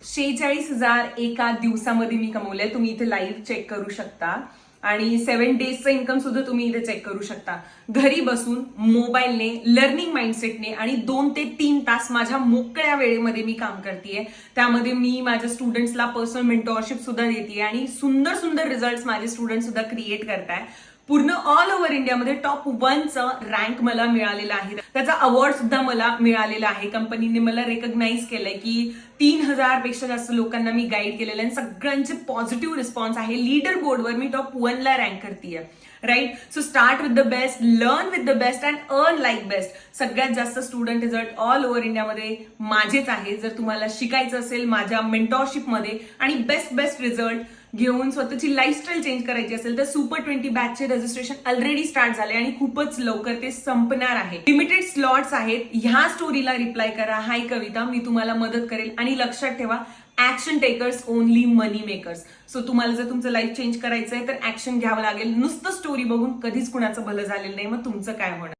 46,000 एका दिवसामध्ये मी कमवले. तुम्ही इथे लाईव्ह चेक करू शकता आणि 7 डेजचं इन्कम सुद्धा तुम्ही इथे चेक करू शकता. घरी बसून मोबाईलने, लर्निंग माइंडसेटने आणि 2 ते 3 तास माझ्या मोकळ्या वेळेमध्ये मी काम करतेय. त्यामध्ये मी माझ्या स्टुडंट्सला पर्सनल मेंटॉरशिप सुद्धा देते आणि सुंदर सुंदर रिझल्ट माझे स्टुडंट सुद्धा क्रिएट करताय. पूर्ण ऑल ओव्हर इंडियामध्ये टॉप 1चं रँक मला मिळालेला आहे. त्याचा अवॉर्ड सुद्धा मला मिळालेला आहे. कंपनीने मला रेकग्नाइज केलंय की 3,000 पेक्षा जास्त लोकांना मी गाईड केलेलं आहे. सगळ्यांचे पॉझिटिव्ह रिस्पॉन्स आहे. लीडर बोर्डवर मी टॉप 1ला रँक करतेय. Right. So start with the best, learn with the best and earn like best. सगळ्यात जास्त स्टुडंट रिझल्ट ऑल ओव्हर इंडियामध्ये माझेच आहे. जर तुम्हाला शिकायचं असेल माझ्या मेंटॉरशिपमध्ये आणि बेस्ट रिझल्ट घेऊन स्वतःची लाईफस्टाईल चेंज करायची असेल तर सुपर 20 बॅचचे रजिस्ट्रेशन ऑलरेडी स्टार्ट झाले आणि खूपच लवकर ते संपणार आहे. लिमिटेड स्लॉट्स आहेत. ह्या स्टोरीला रिप्लाय करा, हाय कविता, मी तुम्हाला मदत करेल. आणि लक्षात ठेवा, ऍक्शन टेकर्स ओनली मनी मेकर्स. सो तुम्हाला जर तुमचं लाईफ चेंज करायचंय तर ऍक्शन घ्यावं लागेल. नुसतं स्टोरी बघून कधीच कुणाचं भलं झालेलं नाही. मग तुमचं काय होणार?